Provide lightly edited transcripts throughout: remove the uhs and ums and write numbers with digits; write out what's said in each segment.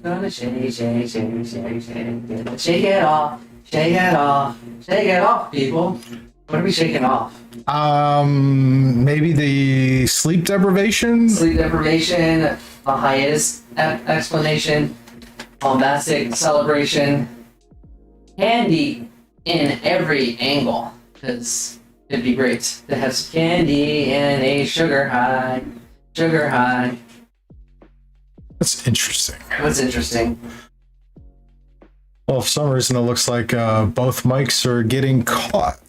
Gonna shake, shake, shake, shake, shake. Shake it off. Shake it off. Shake it off, people. What are we shaking off? Maybe the sleep deprivation? Sleep deprivation, the hiatus explanation, bombastic celebration, candy in every angle. Because it'd be great to have some candy and a sugar high. Sugar high. That's interesting. What's interesting? Well, for some reason it looks like both mics are getting caught.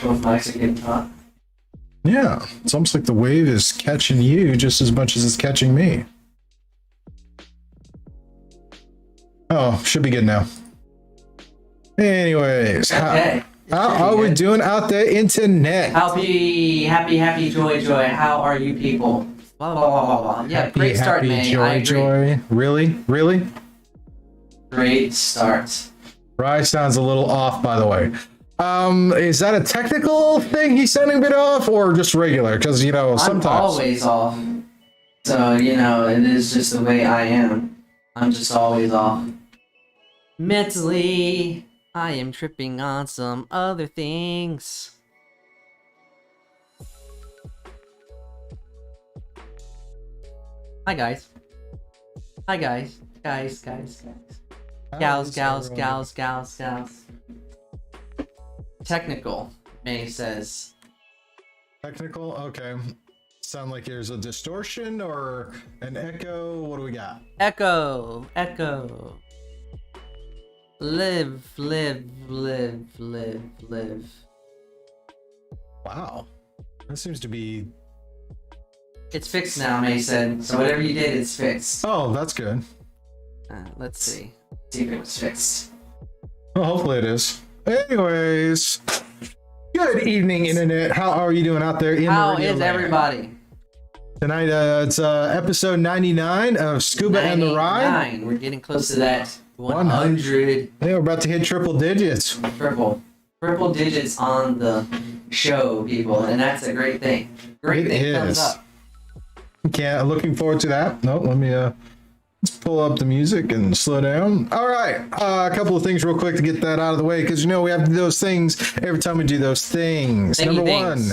Both mics are getting caught. Yeah, it's almost like the wave is catching you just as much as it's catching me. Oh, should be good now. Anyways, Okay. how are we doing out there, internet? Happy, joy. How are you people? Blah, blah, blah, blah, blah. Yeah, great start, man. I agree. Joy. Really? Great start. Ry sounds a little off, by the way. Is that a technical thing he's sounding a bit off, or just regular? Because, you know, sometimes... I'm always off. So, you know, it is just the way I am. I'm just always off. Mentally, I am tripping on some other things. Hi, guys. Hi, guys. Guys. Gals. Technical, May says. Technical? Okay. Sound like there's a distortion or an echo? What do we got? Echo. Live. Wow. That seems to be... It's fixed now, May said. So whatever you did, it's fixed. Oh, that's good. Let's see. See if it was fixed. Well, hopefully it is. Anyways, good evening, internet. How are you doing out there in How the radio is land? everybody? Tonight, it's episode 99 of Scuba and The Ry. We're getting close to that 100. Yeah, we're about to hit triple digits. Triple digits on the show, people, and that's a great thing. Great thing comes up. Okay, looking forward to that. No, let me let's pull up the music and slow down. All right, a couple of things real quick to get that out of the way, because you know we have to do those things every time we do those things. Number one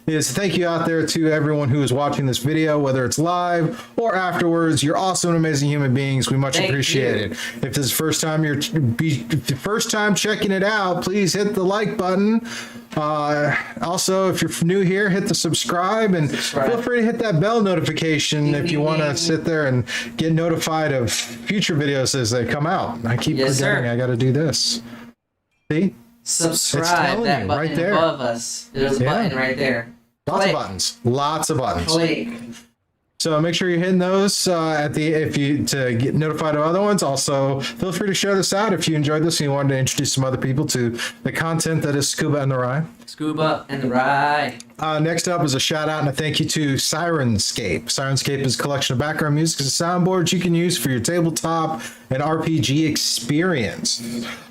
is thank you out there to everyone who is watching this video, whether it's live or afterwards. You're awesome and amazing human beings. We much appreciate it. If this is the first time checking it out, please hit the like button. Also, if you're new here, hit the subscribe and feel free to hit that bell notification if you want to sit there and get notified of future videos as they come out. I keep forgetting I got to do this. See? Subscribe, that button right there above us. There's a button right there. Lots of buttons. Click. So make sure you're hitting those to get notified of other ones. Also, feel free to share this out if you enjoyed this and you wanted to introduce some other people to the content that is Scuba and The Ry. Scuba and The Ry. Next up is a shout out and a thank you to Sirenscape. Sirenscape is a collection of background music and soundboards you can use for your tabletop and RPG experience.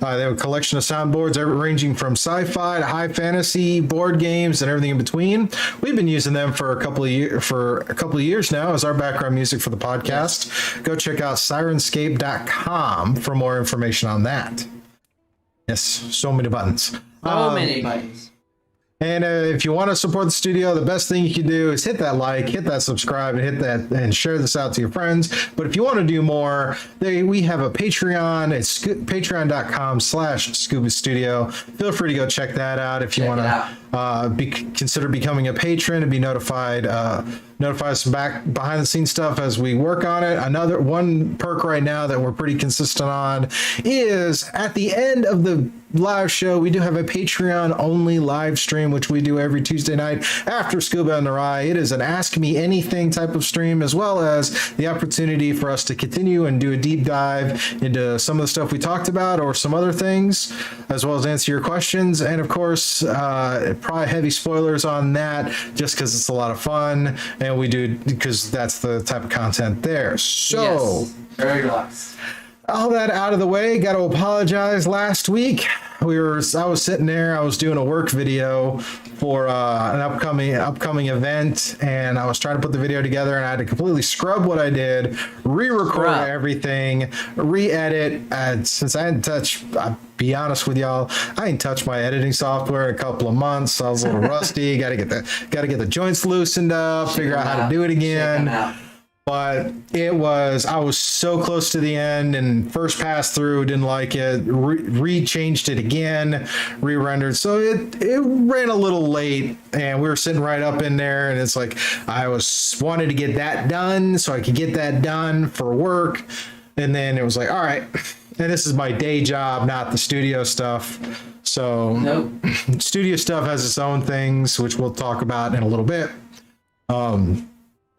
They have a collection of soundboards ranging from sci-fi to high fantasy, board games, and everything in between. We've been using them for a couple of years now as our background music for the podcast. Go check out Sirenscape.com for more information on that. Yes, so many buttons. Many buttons. And if you want to support the studio, the best thing you can do is hit that like, hit that subscribe, and hit that and share this out to your friends. But if you want to do more, we have a Patreon. It's patreon.com/Scuba Studio. Feel free to go check that out if you want to consider becoming a patron and be notified some behind the scenes stuff as we work on it. Another one perk right now that we're pretty consistent on is at the end of the live show, we do have a Patreon only live stream, which we do every Tuesday night after Scuba and The Ry. It is an Ask Me Anything type of stream, as well as the opportunity for us to continue and do a deep dive into some of the stuff we talked about or some other things, as well as answer your questions. And of course, probably heavy spoilers on that just because it's a lot of fun. And we do because that's the type of content there. So, yes, very relaxed. all that out of the way, got to apologize. Last week, I was sitting there, I was doing a work video for an upcoming event, and I was trying to put the video together, and I had to completely scrub what I did, re-record everything, re-edit. Since I hadn't touched, I'll be honest with y'all, I ain't touched my editing software in a couple of months. So I was a little rusty. Got to get the joints loosened up, figure out how to do it again. But I was so close to the end, and first pass through, didn't like it, re-changed it again, re-rendered. So it ran a little late, and we were sitting right up in there, and it's like, wanted to get that done so I could get that done for work. And then it was like, all right, and this is my day job, not the studio stuff. So Nope. Studio stuff has its own things, which we'll talk about in a little bit.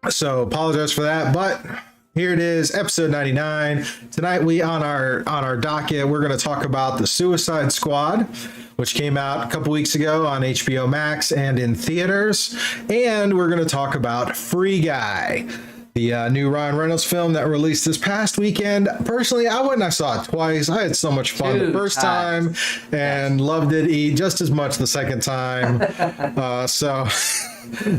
So apologize for that, but here it is, episode 99. Tonight we on our docket, we're going to talk about The Suicide Squad, which came out a couple weeks ago on HBO Max and in theaters, and we're going to talk about Free Guy, the new Ryan Reynolds film that released this past weekend. Personally, I went and I saw it twice. I had so much fun the first time and loved it just as much the second time. So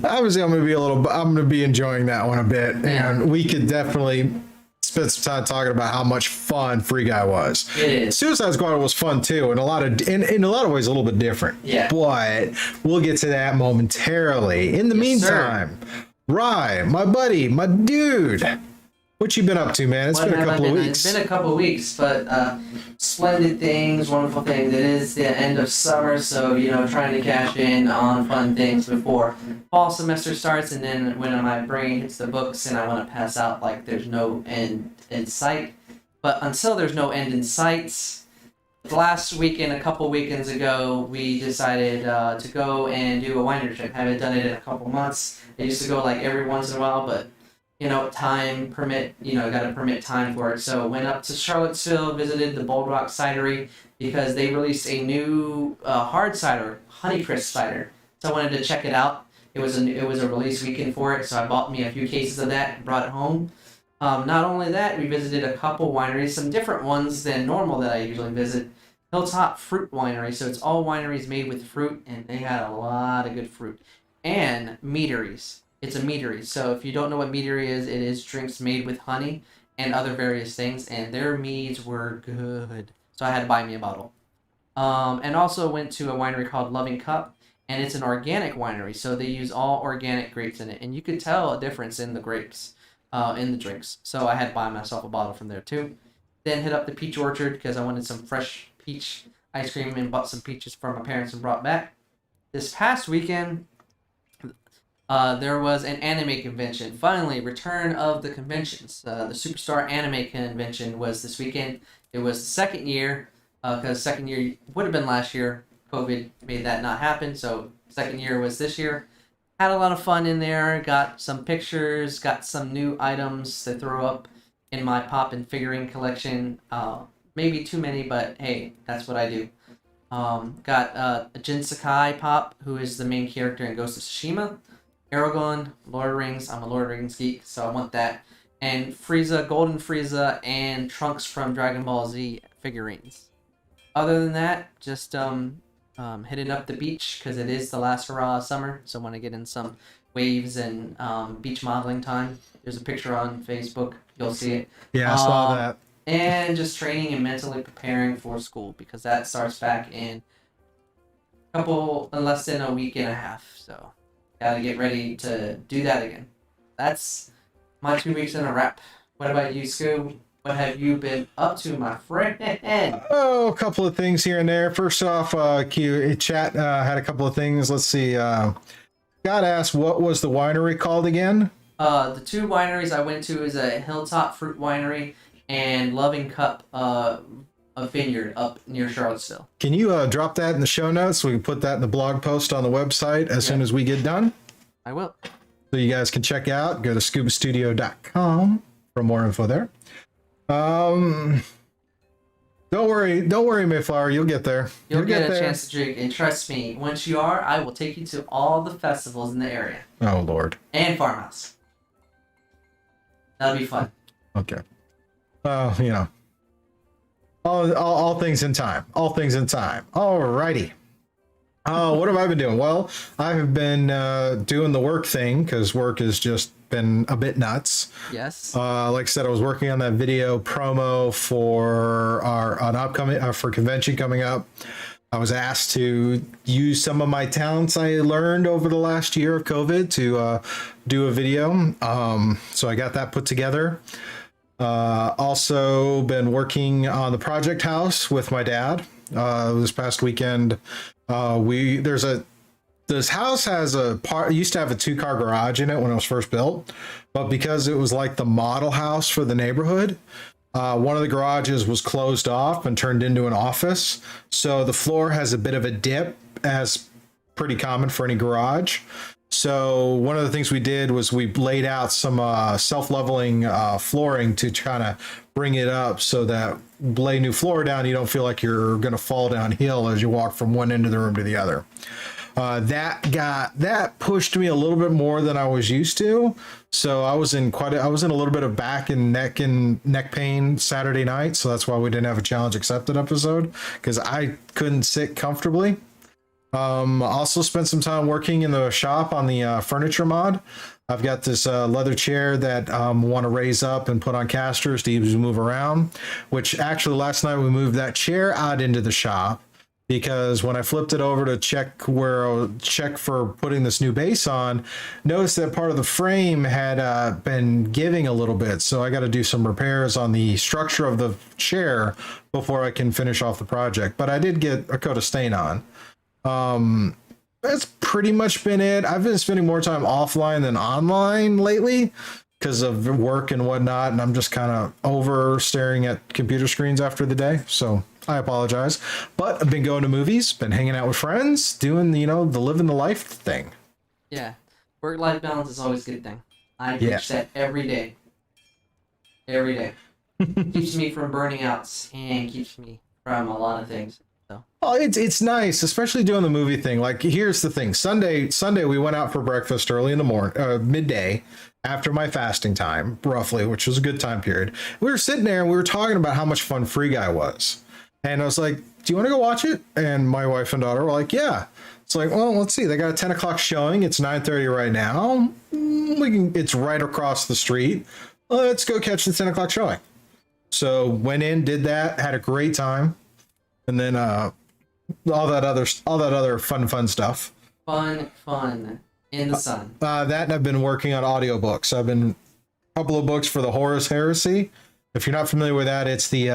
obviously I'm going to be enjoying that one a bit. And we could definitely spend some time talking about how much fun Free Guy was. It is. Suicide Squad was fun too, in a lot of ways a little bit different. Yeah. But we'll get to that momentarily. In the meantime, Ry, my buddy, my dude, what you been up to, man? It's been a couple of weeks. It's been a couple of weeks, but splendid things, wonderful things. It is the end of summer, so, trying to cash in on fun things before fall semester starts, and then when my brain hits the books and I want to pass out like there's no end in sight. But until there's no end in sight, last weekend, a couple weekends ago, we decided to go and do a winery trip. Haven't done it in a couple months. I used to go like every once in a while, but time permit, got to permit time for it. So went up to Charlottesville, visited the Bold Rock Cidery because they released a new hard cider, Honeycrisp cider. So I wanted to check it out. It was a release weekend for it, so I bought me a few cases of that and brought it home. Not only that, we visited a couple wineries, some different ones than normal that I usually visit. Hilltop Fruit Winery, so it's all wineries made with fruit, and they had a lot of good fruit. And meaderies. It's a meadery. So if you don't know what meadery is, it is drinks made with honey and other various things, and their meads were good. So I had to buy me a bottle. And also went to a winery called Loving Cup, and it's an organic winery, so they use all organic grapes in it, and you could tell a difference in the grapes, in the drinks. So I had to buy myself a bottle from there too. Then hit up the Peach Orchard because I wanted some fresh peach ice cream and bought some peaches for my parents and brought back. This past weekend, there was an anime convention. Finally, return of the conventions. The Superstar Anime Convention was this weekend. It was the second year, because second year would have been last year. COVID made that not happen, so second year was this year. Had a lot of fun in there. Got some pictures, got some new items to throw up in my pop and figurine collection. Maybe too many, but hey, that's what I do. Got a Jin Sakai pop, who is the main character in Ghost of Tsushima. Aragorn, Lord of the Rings. I'm a Lord of the Rings geek, so I want that. And Frieza, Golden Frieza, and Trunks from Dragon Ball Z figurines. Other than that, just hitting up the beach because it is the last hurrah of summer, so I want to get in some waves and beach modeling time. There's a picture on Facebook. You'll see it. Yeah, I saw that. And just training and mentally preparing for school because that starts back in less than a week and a half. So gotta get ready to do that again. That's my 2 weeks in a wrap. What about you, Scoob? What have you been up to, my friend? Oh, a couple of things here and there. First off, chat had a couple of things. Let's see. Got asked, what was the winery called again? The two wineries I went to is a Hilltop Fruit Winery and Loving Cup, a vineyard up near Charlottesville. Can you drop that in the show notes so we can put that in the blog post on the website as soon as we get done? I will. So you guys can check out. Go to scubastudio.com for more info there. Don't worry, Mayflower. You'll get there. You'll get a chance to drink, and trust me, once you are, I will take you to all the festivals in the area. Oh Lord. And farmhouse. That'll be fun. Okay. You know, All things in time. All things in time. Alrighty. What have I been doing? Well, I have been doing the work thing because work has just been a bit nuts. Yes. Like I said, I was working on that video promo for an upcoming for convention coming up. I was asked to use some of my talents I learned over the last year of COVID to do a video. So I got that put together. Also been working on the project house with my dad. This past weekend, this house has used to have a 2-car garage in it when it was first built, but because it was like the model house for the neighborhood, one of the garages was closed off and turned into an office. So the floor has a bit of a dip, as pretty common for any garage. So one of the things we did was we laid out some self-leveling flooring to kind of bring it up so that lay new floor down, you don't feel like you're going to fall downhill as you walk from one end of the room to the other. That pushed me a little bit more than I was used to. So I was in a little bit of back and neck pain Saturday night. So that's why we didn't have a challenge accepted episode, because I couldn't sit comfortably. Also spent some time working in the shop on the furniture mod. I've got this leather chair that want to raise up and put on casters to easily move around, which actually last night we moved that chair out into the shop because when I flipped it over to check for putting this new base on, noticed that part of the frame had been giving a little bit. So I got to do some repairs on the structure of the chair before I can finish off the project. But I did get a coat of stain on. That's pretty much been it. I've been spending more time offline than online lately because of work and whatnot, and I'm just kind of over staring at computer screens after the day, so I apologize. But I've been going to movies, been hanging out with friends, doing the living the life thing. Yeah, work-life balance is always a good thing. I preach that every day. Every day. Keeps me from burning out and keeps me from a lot of things. So. Oh, it's nice, especially doing the movie thing. Like, here's the thing: Sunday we went out for breakfast early in the morning, midday, after my fasting time, roughly, which was a good time period. We were sitting there and we were talking about how much fun Free Guy was, and I was like, "Do you want to go watch it?" And my wife and daughter were like, "Yeah." It's like, well, let's see. They got a 10 o'clock showing. It's 9:30 right now. It's right across the street. Let's go catch the 10 o'clock showing. So went in, did that, had a great time. And then all that other fun stuff. Fun in the sun. That, and I've been working on audiobooks. I've been a couple of books for the Horus Heresy. If you're not familiar with that, it's the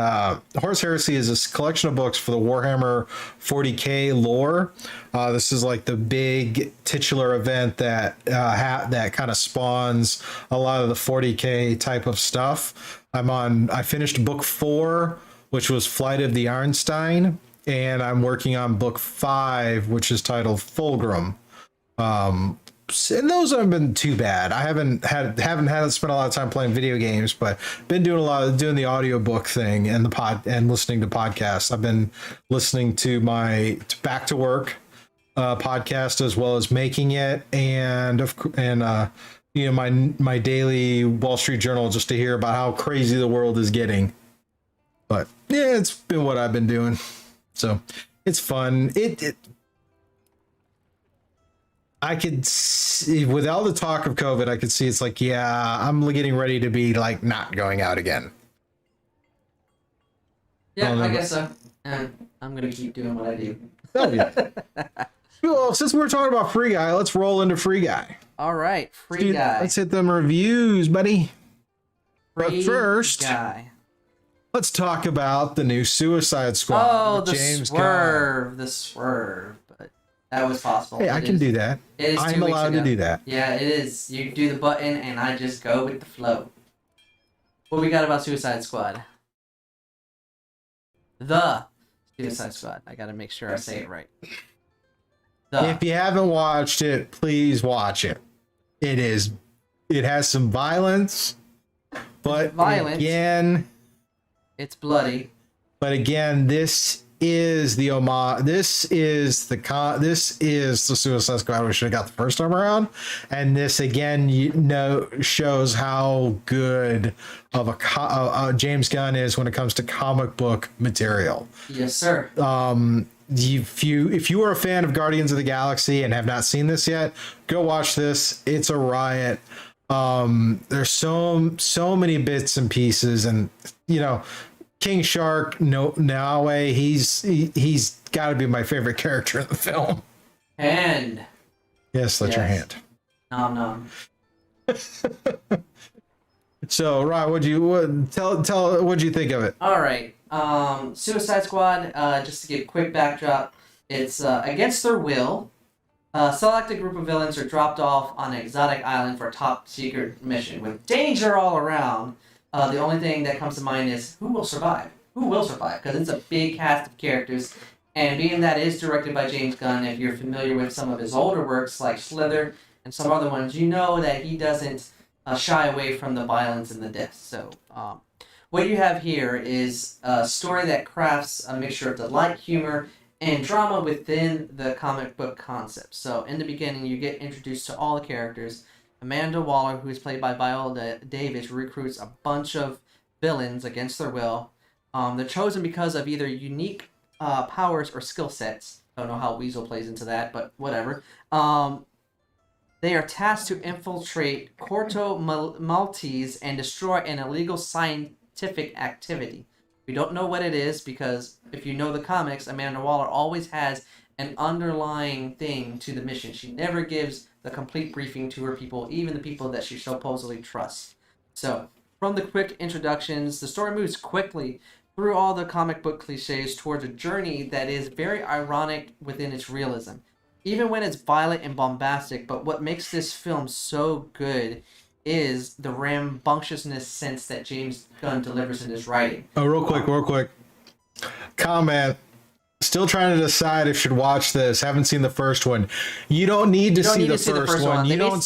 Horus Heresy is a collection of books for the Warhammer 40K lore. This is like the big titular event that that kind of spawns a lot of the 40K type of stuff. I finished book 4, which was Flight of the Arnstein, and I'm working on book 5, which is titled Fulgrim. And those haven't been too bad. I haven't had to spend a lot of time playing video games, but been doing the audiobook thing and listening to podcasts. I've been listening to my Back to Work podcast as well as Making It, and my daily Wall Street Journal, just to hear about how crazy the world is getting. But yeah, it's been what I've been doing. So it's fun. I could see, with all the talk of COVID, I could see it's like, yeah, I'm getting ready to be like not going out again. Yeah, I guess so. And I'm going to keep doing what I do. Oh, yeah. Well, since we're talking about Free Guy, let's roll into Free Guy. All right, Free Guy. Let's hit them reviews, buddy. But first, let's talk about the new Suicide Squad. Oh, the James swerve. Gunn. The swerve. But that was possible. Hey, I can do that. I'm allowed to do that. Yeah, it is. You do the button, and I just go with the flow. What we got about Suicide Squad? The Suicide Squad. I gotta make sure I say it right. If you haven't watched it, please watch it. It has some violence, but again, it's bloody. But again, this is the homage. This is the Suicide Squad we should have got the first time around, and this again, shows how good of a James Gunn is when it comes to comic book material. Yes, sir. If you are a fan of Guardians of the Galaxy and have not seen this yet, go watch this. It's a riot. There's so many bits and pieces, and King Shark, Nawe, he's got to be my favorite character in the film. And yes, that's your hand. Nom nom. So, Ry, what'd you think of it? All right. Suicide Squad. Just to give a quick backdrop, it's against their will. A selected group of villains are dropped off on an exotic island for a top secret mission with danger all around. The only thing that comes to mind is who will survive? Who will survive? Because it's a big cast of characters, and being that it is directed by James Gunn, if you're familiar with some of his older works like Slither and some other ones, you know that he doesn't shy away from the violence and the death. So what you have here is a story that crafts a mixture of delight, humor, and drama within the comic book concept. So in the beginning, you get introduced to all the characters. Amanda Waller, who is played by Viola Davis, recruits a bunch of villains against their will. They're chosen because of either unique powers or skill sets. I don't know how Weasel plays into that, but whatever. They are tasked to infiltrate Corto Maltese and destroy an illegal scientific activity. We don't know what it is because if you know the comics, Amanda Waller always has an underlying thing to the mission. She never gives the complete briefing to her people, even the people that she supposedly trusts. So, from the quick introductions, the story moves quickly through all the comic book cliches towards a journey that is very ironic within its realism. Even when it's violent and bombastic, but what makes this film so good is the rambunctiousness sense that James Gunn delivers in his writing. Oh, real quick. Comment. Still trying to decide if should watch this. Haven't seen the first one. You don't need to see the first one. You don't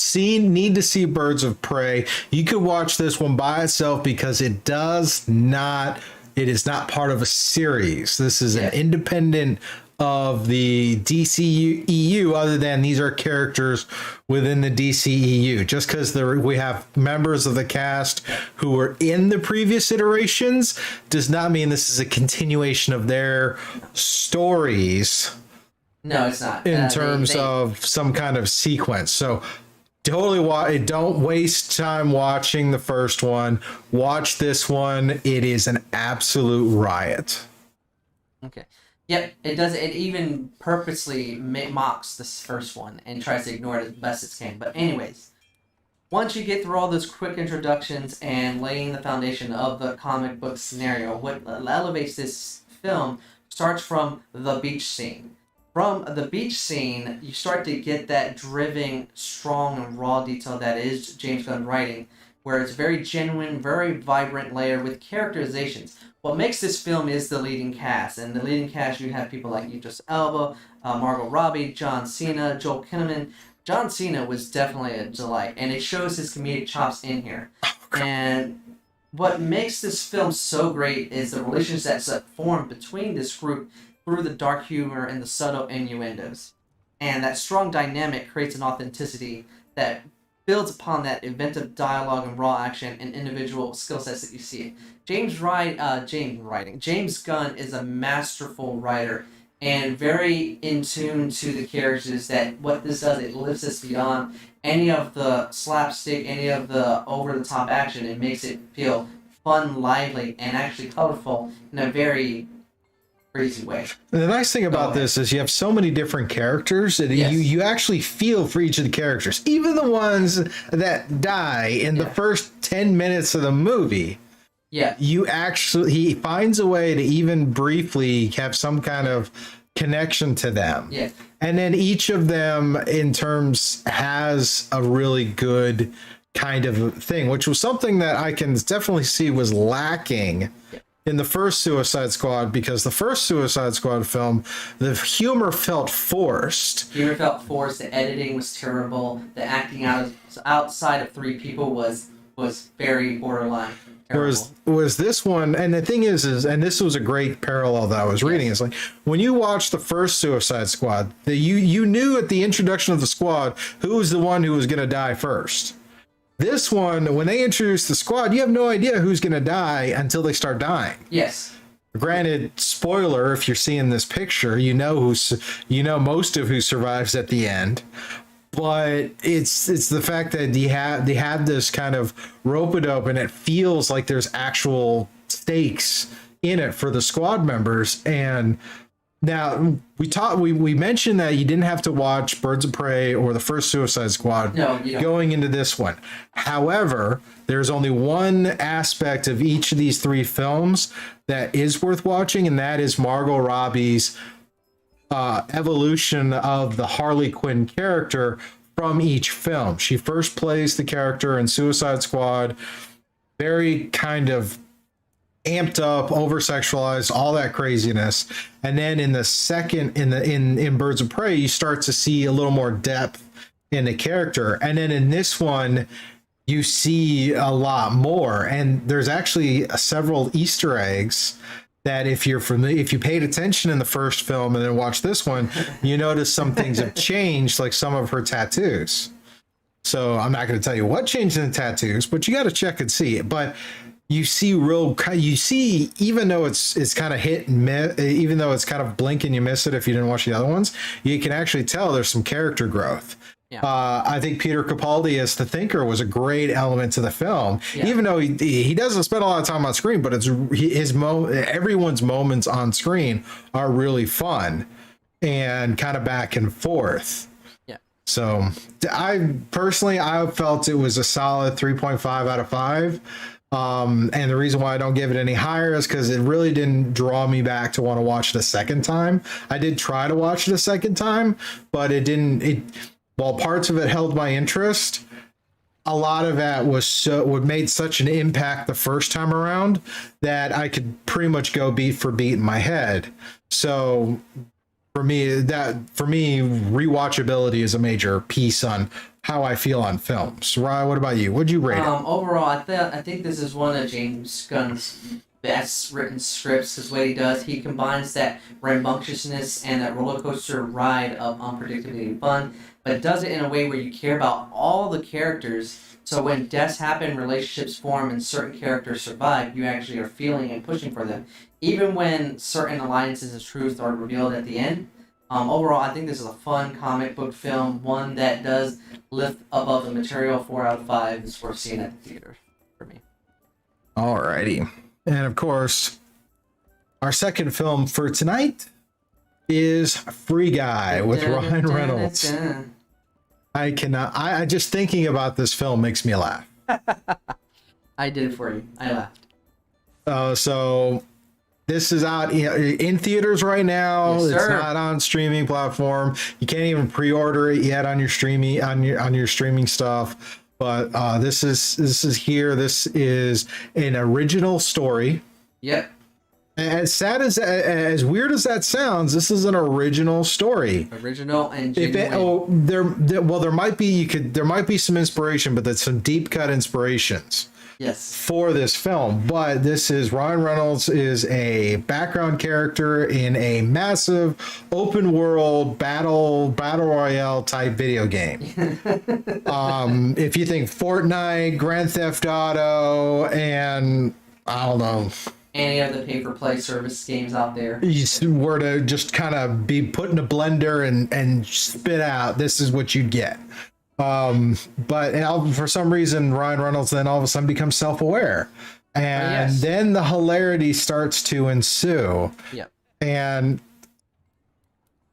need to see Birds of Prey. You could watch this one by itself because it is not part of a series. This is an independent of the DCEU, other than these are characters within the DCEU. Just because we have members of the cast who were in the previous iterations does not mean this is a continuation of their stories. No, it's not. In terms of some kind of sequence. So totally don't waste time watching the first one. Watch this one. It is an absolute riot. Okay. Yep, it does. It even purposely mocks this first one and tries to ignore it as best it can. But anyways, once you get through all those quick introductions and laying the foundation of the comic book scenario, what elevates this film starts from the beach scene. From the beach scene, you start to get that driven, strong, and raw detail that is James Gunn writing, where it's very genuine, very vibrant layer with characterizations. What makes this film is the leading cast, and the leading cast, you have people like Idris Elba, Margot Robbie, John Cena, Joel Kinnaman. John Cena was definitely a delight, and it shows his comedic chops in here. And what makes this film so great is the relations that's formed between this group through the dark humor and the subtle innuendos. And that strong dynamic creates an authenticity that builds upon that inventive dialogue and raw action and individual skill sets that you see. James Gunn is a masterful writer and very in tune to the characters. That what this does, it lifts us beyond any of the slapstick, any of the over-the-top action. It makes it feel fun, lively, and actually colorful in a very crazy way. The nice thing about this is you have so many different characters that you actually feel for each of the characters, even the ones that die in the first 10 minutes of the movie. He finds a way to even briefly have some kind of connection to them. And then each of them in terms has a really good kind of thing, which was something that I can definitely see was lacking in the first Suicide Squad, because the first Suicide Squad film, the humor felt forced. The editing was terrible. The acting outside of three people was very borderline. was this one, and the thing is, and this was a great parallel that I was reading. Is like when you watch the first Suicide Squad, that you knew at the introduction of the squad who was the one who was going to die first. This one, when they introduce the squad, you have no idea who's going to die until they start dying. Yes. Granted, spoiler, if you're seeing this picture, you know most of who survives at the end. But it's the fact that they have this kind of rope-a-dope, and it feels like there's actual stakes in it for the squad members. And now we mentioned that you didn't have to watch Birds of Prey or the first Suicide Squad going into this one. However, there's only one aspect of each of these three films that is worth watching, and that is Margot Robbie's evolution of the Harley Quinn character from each film. She first plays the character in Suicide Squad, very kind of amped up, over sexualized, all that craziness, and then in the second in Birds of Prey, you start to see a little more depth in the character, and then in this one you see a lot more, and there's actually several Easter eggs that if you paid attention in the first film and then watch this one, you notice some things have changed, like some of her tattoos. So I'm not going to tell you what changed in the tattoos, but you got to check and see it. But you see even though it's kind of hit and miss, even though it's kind of blink and you miss it if you didn't watch the other ones, you can actually tell there's some character growth. Yeah. I think Peter Capaldi as the Thinker was a great element to the film, even though he doesn't spend a lot of time on screen, but everyone's moments on screen are really fun and kind of back and forth. Yeah. So I felt it was a solid 3.5 out of 5. And the reason why I don't give it any higher is because it really didn't draw me back to want to watch it a second time. I did try to watch it a second time, but while parts of it held my interest, a lot of that made such an impact the first time around that I could pretty much go beat for beat in my head. So for me, rewatchability is a major piece on how I feel on films. Ry, what about you? What'd you rate it? Overall, I think this is one of James Gunn's best written scripts, because what he does, he combines that rambunctiousness and that roller coaster ride of unpredictability and fun, but does it in a way where you care about all the characters. So when deaths happen, relationships form, and certain characters survive, you actually are feeling and pushing for them. Even when certain alliances and truths are revealed at the end. Overall, I think this is a fun comic book film, one that does lift above the material. 4 out of 5 is worth seeing at the theater for me. Alrighty. And of course, our second film for tonight is Free Guy with Ryan Reynolds. I just thinking about this film makes me laugh. I did it for you. I laughed. So this is out in theaters right now. Yes, it's not on streaming platform. You can't even pre-order it yet on your streaming stuff. But this is here. This is an original story. Yep. As weird as that sounds, this is an original story. Original and genuine. There might be some inspiration, but that's some deep cut inspirations. Yes. For this film, but this is Ryan Reynolds is a background character in a massive open world battle royale type video game. If you think Fortnite, Grand Theft Auto, and I don't know, any of the pay-for-play service games out there, you were to just kind of be put in a blender and spit out, this is what you'd get. But for some reason, Ryan Reynolds then all of a sudden becomes self-aware, and then the hilarity starts to ensue. Yep. And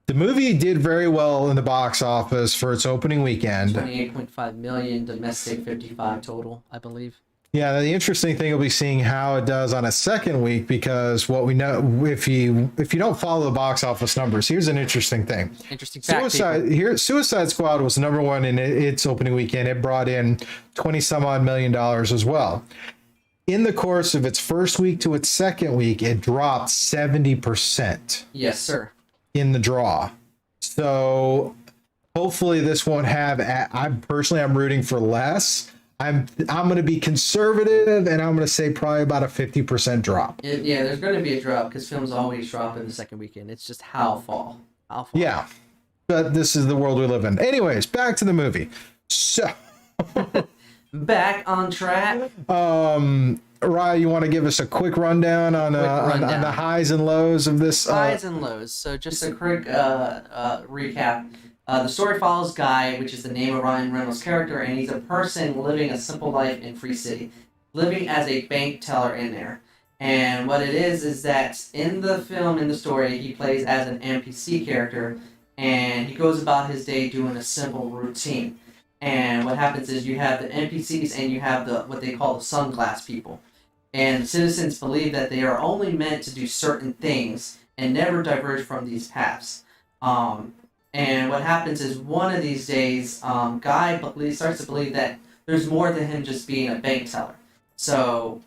the movie did very well in the box office for its opening weekend. 28.5 million domestic, 55 total, I believe. Yeah, the interesting thing will be seeing how it does on a second week, because what we know, if you don't follow the box office numbers, here's an interesting thing. Interesting fact. Suicide Squad was number one in its opening weekend. It brought in $20-some-odd million as well. In the course of its first week to its second week, it dropped 70%. Yes, sir. In the draw. So hopefully this won't have. I'm rooting for less. I'm going to be conservative, and I'm going to say probably about a 50% drop. Yeah, there's going to be a drop because films always drop in the second weekend. It's just how fall. Yeah, but this is the world we live in. Anyways, back to the movie. So, back on track. Ry, you want to give us a quick rundown on the highs and lows of this? Highs and lows. So just a quick recap. The story follows Guy, which is the name of Ryan Reynolds' character, and he's a person living a simple life in Free City, living as a bank teller in there. And what it is that in the film, in the story, he plays as an NPC character, and he goes about his day doing a simple routine. And what happens is you have the NPCs and you have what they call the sunglass people. And citizens believe that they are only meant to do certain things and never diverge from these paths. And what happens is one of these days, Guy starts to believe that there's more to him just being a bank teller. So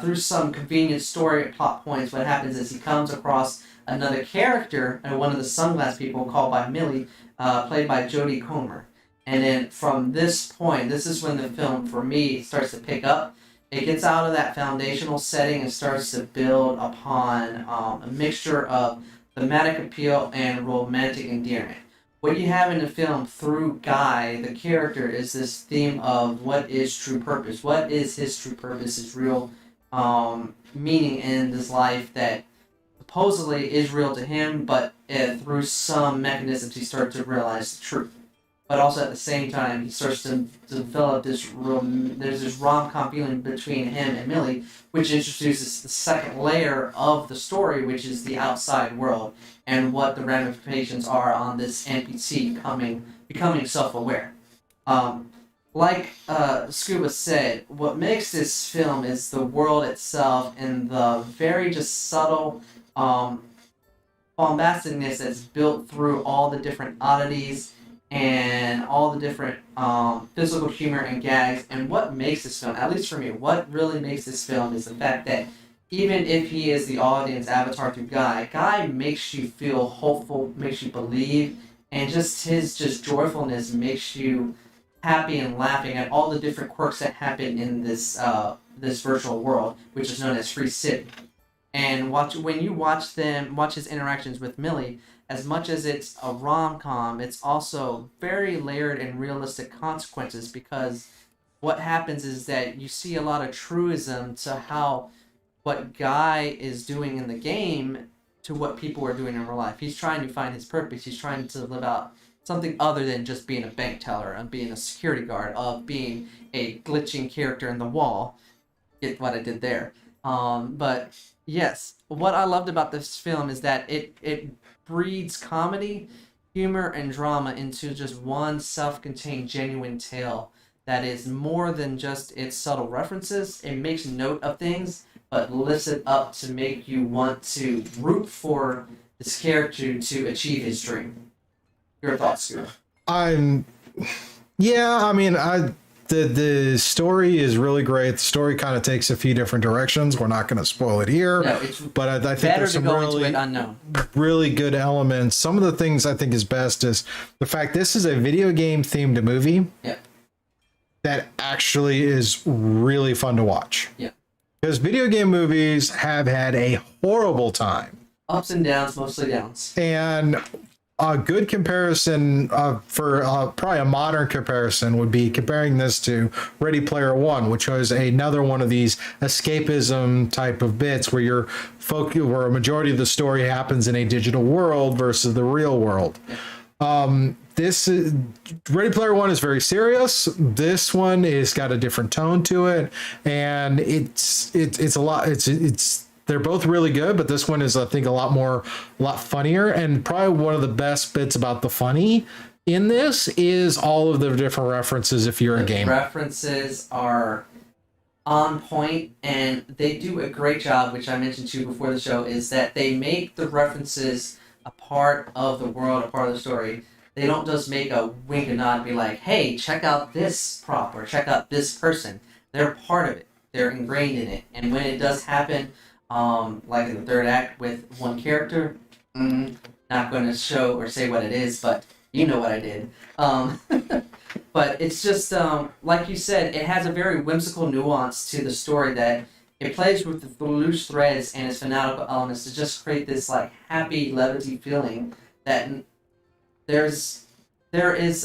through some convenient story plot points, what happens is he comes across another character, one of the sunglass people called by Millie, played by Jodie Comer. And then from this point, this is when the film, for me, starts to pick up. It gets out of that foundational setting and starts to build upon a mixture of thematic appeal and romantic endearment. What you have in the film through Guy, the character, is this theme of what is true purpose. What is his true purpose, his real meaning in this life that supposedly is real to him, but through some mechanisms he starts to realize the truth. But also at the same time, he starts to develop there's this rom-com feeling between him and Millie, which introduces the second layer of the story, which is the outside world, and what the ramifications are on this NPC becoming self-aware. Like Scuba said, what makes this film is the world itself and the very just subtle bombasticness that's built through all the different oddities and all the different physical humor and gags. And what makes this film, at least for me, what really makes this film is the fact that even if he is the audience avatar through Guy makes you feel hopeful, makes you believe, and just his joyfulness makes you happy and laughing at all the different quirks that happen in this virtual world, which is known as Free City. And when you watch his interactions with Millie, as much as it's a rom-com, it's also very layered and realistic consequences, because what happens is that you see a lot of truism to how what Guy is doing in the game to what people are doing in real life. He's trying to find his purpose. He's trying to live out something other than just being a bank teller and being a security guard, of being a glitching character in the wall. Get what I did there. But yes, what I loved about this film is that it breeds comedy, humor, and drama into just one self-contained, genuine tale that is more than just its subtle references. It makes note of things, but lifts it up to make you want to root for this character to achieve his dream. Your thoughts, Scuba? The story is really great. The story kind of takes a few different directions. We're not going to spoil it here, but I think there's some really good elements. Some of the things I think is best is the fact this is a video game themed movie. Yeah. That actually is really fun to watch. Yeah. Because video game movies have had a horrible time. Ups and downs, mostly downs. And a good comparison for probably a modern comparison would be comparing this to Ready Player One, which was another one of these escapism type of bits where where a majority of the story happens in a digital world versus the real world. This is Ready Player One is very serious. This one is got a different tone to it, and it's a lot. They're both really good, but this one is, I think, a lot funnier. And probably one of the best bits about the funny in this is all of the different references if you're a gamer. References are on point, and they do a great job, which I mentioned to you before the show, is that they make the references a part of the world, a part of the story. They don't just make a wink and nod and be like, hey, check out this prop or check out this person. They're part of it. They're ingrained in it. And when it does happen, like in the third act with one character, not going to show or say what it is, but you know what I did. But it's just like you said, it has a very whimsical nuance to the story that it plays with the loose threads and its fanatical elements to just create this like happy levity feeling that there is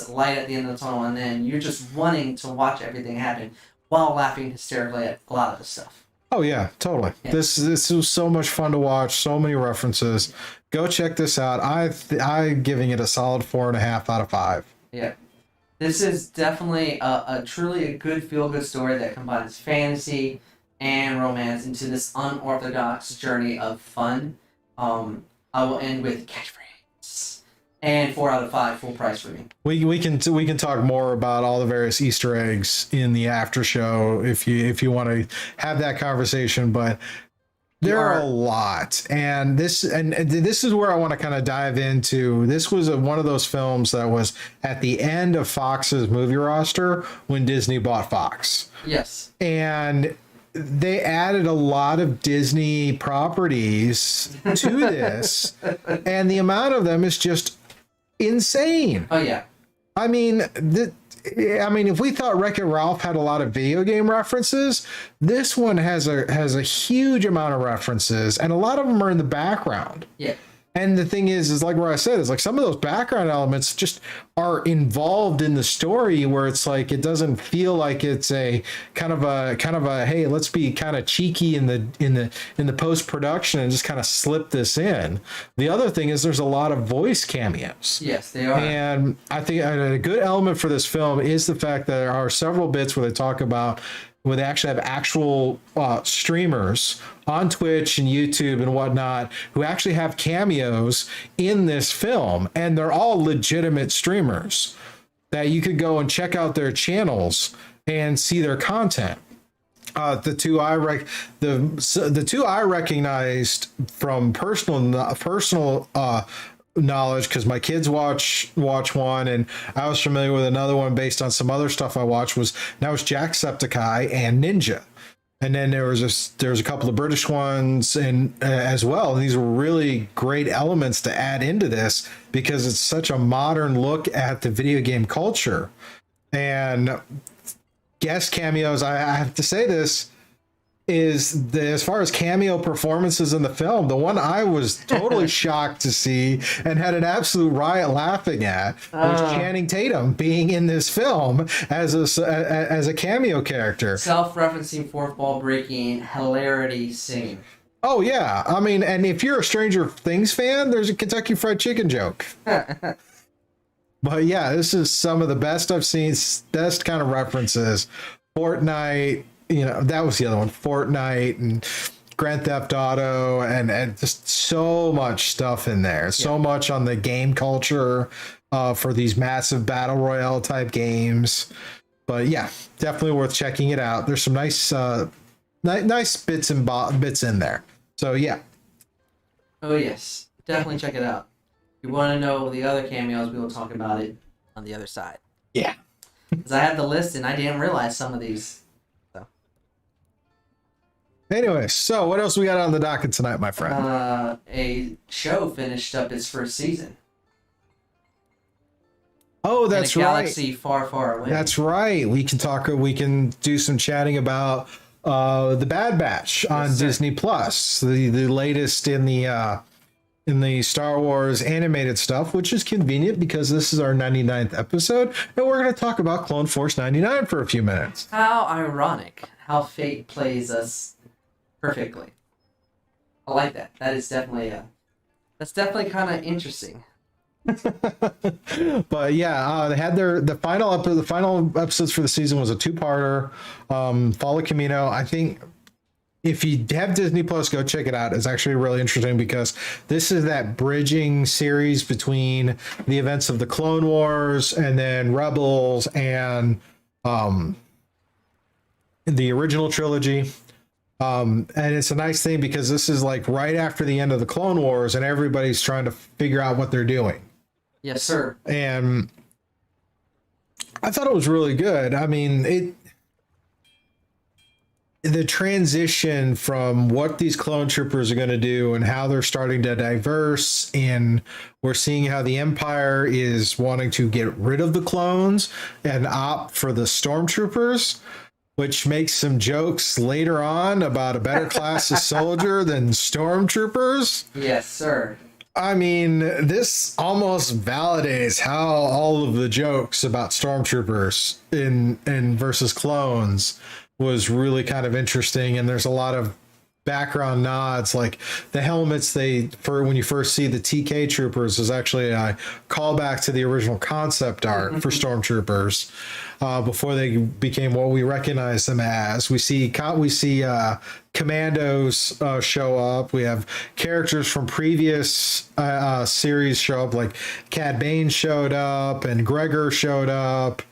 light at the end of the tunnel, and then you're just wanting to watch everything happen while laughing hysterically at a lot of the stuff. Oh yeah, totally. Yeah. This was so much fun to watch. So many references. Go check this out. I'm giving it a solid 4.5 out of 5. Yeah. This is definitely a truly a good feel-good story that combines fantasy and romance into this unorthodox journey of fun. I will end with catchphrase and 4 out of 5 full price for me. We can talk more about all the various Easter eggs in the after show if you want to have that conversation, but there are a lot, and this is where I want to kind of dive into. This was one of those films that was at the end of Fox's movie roster when Disney bought Fox. Yes. And they added a lot of Disney properties to this, and the amount of them is just insane. Oh yeah. I mean, if we thought Wreck-It Ralph had a lot of video game references, this one has a huge amount of references, and a lot of them are in the background. Yeah. And the thing is like what I said, is like some of those background elements just are involved in the story, where it's like it doesn't feel like it's a kind of a hey, let's be kind of cheeky in the post production and just kind of slip this in. The other thing is there's a lot of voice cameos. Yes, they are. And I think a good element for this film is the fact that there are several bits where they talk about where they actually have actual streamers on Twitch and YouTube and whatnot who actually have cameos in this film, and they're all legitimate streamers that you could go and check out their channels and see their content. The two I recognized from personal knowledge, because my kids watch one, and I was familiar with another one based on some other stuff I watched, was Jacksepticeye and Ninja. And then there's a couple of British ones and as well. And these were really great elements to add into this because it's such a modern look at the video game culture. And guest cameos, I have to say this, is as far as cameo performances in the film, the one I was totally shocked to see and had an absolute riot laughing at was Channing Tatum being in this film as a cameo character. Self-referencing, fourth wall breaking, hilarity singing. Oh yeah, I mean, and if you're a Stranger Things fan, there's a Kentucky Fried Chicken joke. But yeah, this is some of the best I've seen, best kind of references. Fortnite, that was the other one, Fortnite and Grand Theft Auto, and just so much stuff in there. So much on the game culture for these massive battle royale type games. But yeah, definitely worth checking it out. There's some nice bits in there. So yeah. Oh yes, definitely check it out. If you want to know the other cameos, we will talk about it on the other side. Yeah. Because I had the list and I didn't realize some of these. So. Anyway, so what else we got on the docket tonight, my friend? A show finished up its first season. Oh, that's in a right. galaxy far, far away. That's right. We can do some chatting about the Bad Batch on Disney Plus, the latest in the Star Wars animated stuff, which is convenient because this is our 99th episode, and we're going to talk about Clone Force 99 for a few minutes. How ironic how fate plays us perfectly. I like that. That is definitely that's definitely kind of interesting. But yeah, they had the final episodes for the season was a two-parter. Follow Camino. I think if you have Disney Plus, go check it out. It's actually really interesting because this is that bridging series between the events of the Clone Wars and then Rebels and the original trilogy. And it's a nice thing because this is like right after the end of the Clone Wars and everybody's trying to figure out what they're doing. Yes, sir. And I thought it was really good. I mean, the transition from what these clone troopers are going to do and how they're starting to diverse, and we're seeing how the Empire is wanting to get rid of the clones and opt for the stormtroopers, which makes some jokes later on about a better class of soldier than stormtroopers. Yes, sir. I mean, this almost validates how all of the jokes about stormtroopers in versus clones was really kind of interesting, and there's a lot of background nods, like the helmets for when you first see the TK troopers is actually a callback to the original concept art for stormtroopers before they became what we recognize them as. We see commandos show up. We have characters from previous series show up, like Cad Bane showed up and Gregor showed up.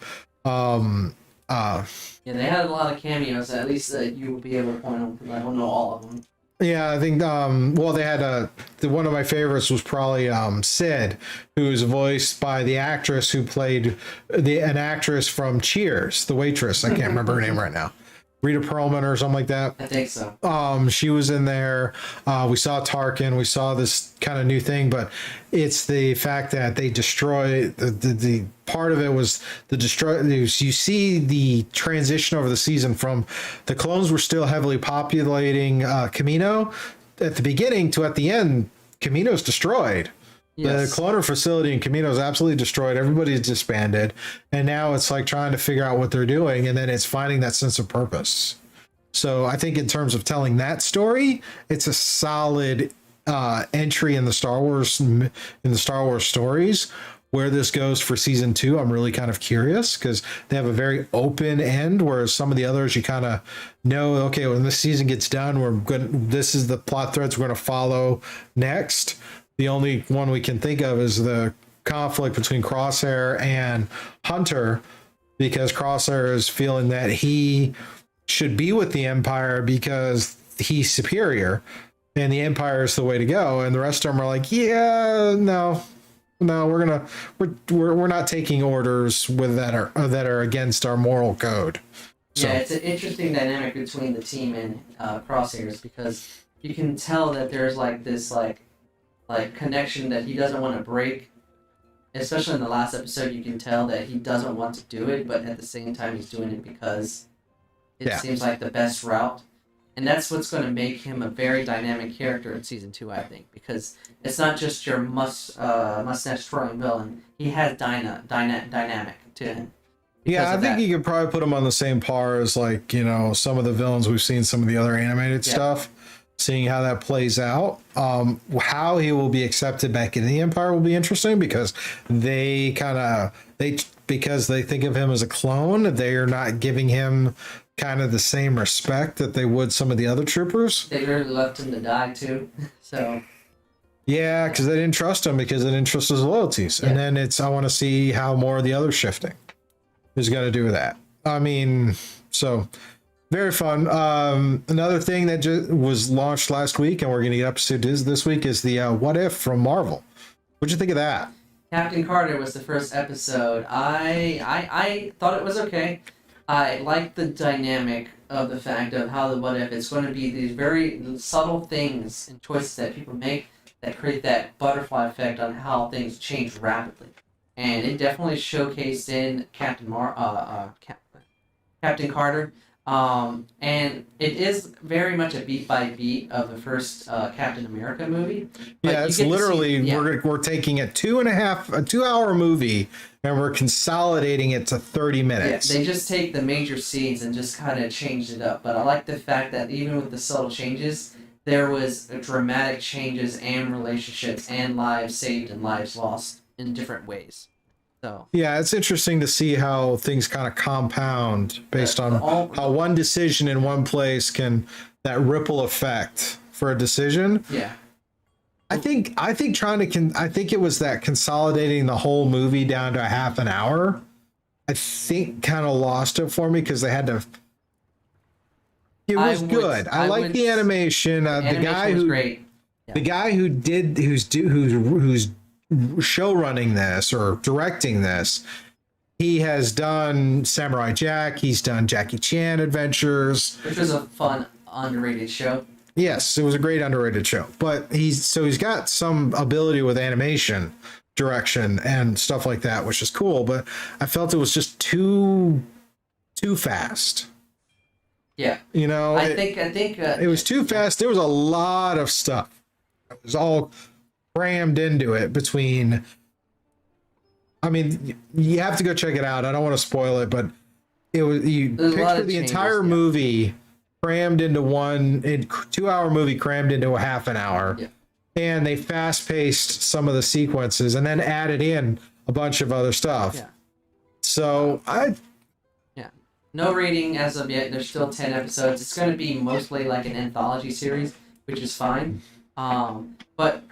Yeah, they had a lot of cameos. At least you will be able to point them, because I don't know all of them. Yeah, I think well, they had one of my favorites was probably Sid, who was voiced by the actress who played an actress from Cheers, the waitress. I can't remember her name right now. Rita Perlman or something like that. I think so. She was in there. We saw Tarkin. We saw this kind of new thing, but it's the fact that they destroy the part of it was the destroy. You see the transition over the season from the clones were still heavily populating Camino at the beginning to at the end. Camino's destroyed. Yes. The cloner facility in Camino is absolutely destroyed. Everybody's disbanded. And now it's like trying to figure out what they're doing. And then it's finding that sense of purpose. So I think in terms of telling that story, it's a solid entry in the Star Wars stories. Where this goes for season 2, I'm really kind of curious, because they have a very open end, whereas some of the others you kind of know, okay, when this season gets done, this is the plot threads we're going to follow next. The only one we can think of is the conflict between Crosshair and Hunter, because Crosshair is feeling that he should be with the Empire because he's superior and the Empire is the way to go. And the rest of them are like, yeah, no, we're not taking orders with that are against our moral code. So. Yeah, it's an interesting dynamic between the team and Crosshairs, because you can tell that there's like this like connection that he doesn't want to break. Especially in the last episode, you can tell that he doesn't want to do it, but at the same time he's doing it because it seems like the best route. And that's what's going to make him a very dynamic character in season 2, I think, because it's not just your mustache twirling villain. He has dynamic to him. Yeah, I think you could probably put him on the same par as, like, you know, some of the villains we've seen, some of the other animated stuff. Seeing how that plays out, how he will be accepted back in the Empire will be interesting, because because they think of him as a clone, they are not giving him kind of the same respect that they would some of the other troopers. They really left him to die too, so. Yeah, because they didn't trust him, because they didn't trust his loyalties. Yeah. And then I want to see how more of the other shifting is going to do with that. I mean, so. Very fun. Another thing that just was launched last week, and we're going to get up to this week, is the What If from Marvel. What'd you think of that? Captain Carter was the first episode. I thought it was okay. I liked the dynamic of the fact of how the What If, it's going to be these very subtle things and choices that people make that create that butterfly effect on how things change rapidly. And it definitely showcased in Captain Carter. And it is very much a beat by beat of the first Captain America movie. Yeah, it's literally we're taking a 2-hour movie and we're consolidating it to 30 minutes. Yeah, they just take the major scenes and just kind of changed it up. But I like the fact that even with the subtle changes, there was dramatic changes and relationships and lives saved and lives lost in different ways. So. Yeah, it's interesting to see how things kind of compound based on how one decision in one place that ripple effect for a decision. Yeah. I think it was that consolidating the whole movie down to a half an hour. I think kind of lost it for me, because they had to. It was good. I like the animation. The guy who great. Yeah. The guy who's show running this or directing this, he has done Samurai Jack. He's done Jackie Chan Adventures. Which was a fun, underrated show. Yes, it was a great underrated show. But he's got some ability with animation, direction, and stuff like that, which is cool. But I felt it was just too fast. Yeah. You know, I think it was too fast. There was a lot of stuff. It was all crammed into it between. I mean, you have to go check it out. I don't want to spoil it, but it was picture the entire movie crammed into 2-hour movie crammed into a half an hour. Yeah. And they fast-paced some of the sequences and then added in a bunch of other stuff. Yeah. So no rating as of yet. There's still 10 episodes. It's going to be mostly like an anthology series, which is fine. But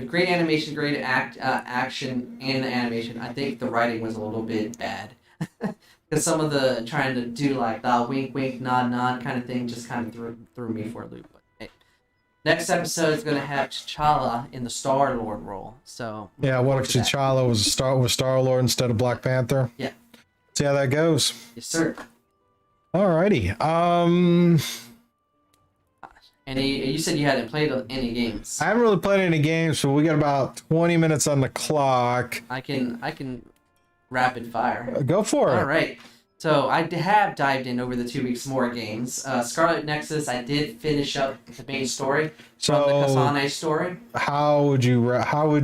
great animation, great action, and the animation. I think the writing was a little bit bad. Because some of the trying to do like the wink, wink, nod, nod kind of thing just kind of threw me for a loop. But hey. Next episode is going to have T'Challa in the Star-Lord role. So yeah, what if T'Challa was Star-Lord instead of Black Panther? Yeah. See how that goes. Yes, sir. Alrighty. And you said you hadn't played any games. I haven't really played any games, so we got about 20 minutes on the clock. I can rapid fire. Go for it. All right. So I have dived in over the 2 weeks more games. Scarlet Nexus, I did finish up the main story from the Kasane story. How would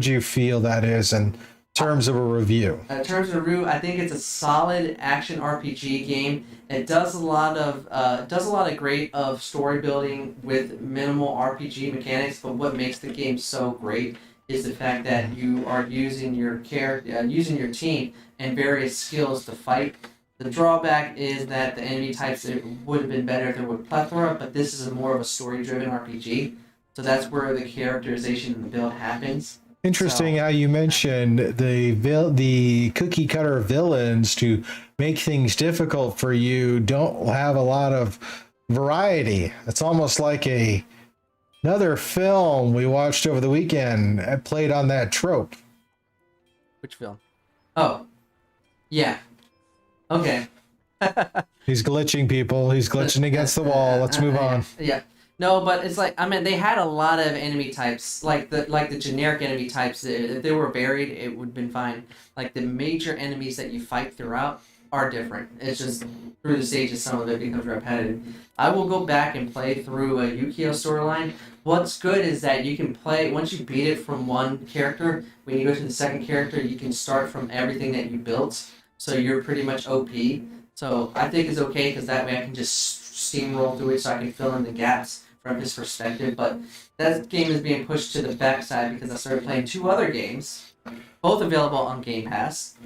you feel that is in terms of a review? In terms of review, I think it's a solid action RPG game. It does a lot of great story building with minimal RPG mechanics. But what makes the game so great is the fact that you are using your using your team and various skills to fight. The drawback is that the enemy types, it would have been better if there were plethora, but this is more of a story-driven RPG. So that's where the characterization and the build happens. Interesting how you mentioned the cookie cutter villains to make things difficult for you don't have a lot of variety. It's almost like another film we watched over the weekend played on that trope. Which film? Oh, yeah. Okay. He's glitching, people. He's glitching against the wall. Let's move on. Yeah. No, but it's like, I mean, they had a lot of enemy types, like the generic enemy types. If they were varied, it would have been fine. Like the major enemies that you fight throughout are different. It's just through the stages, some of it becomes repetitive. I will go back and play through a Yukio storyline. What's good is that you can play, once you beat it from one character, when you go to the second character, you can start from everything that you built. So you're pretty much OP. So I think it's okay because that way I can just steamroll through it so I can fill in the gaps from his perspective. But that game is being pushed to the backside because I started playing 2 other games, both available on Game Pass.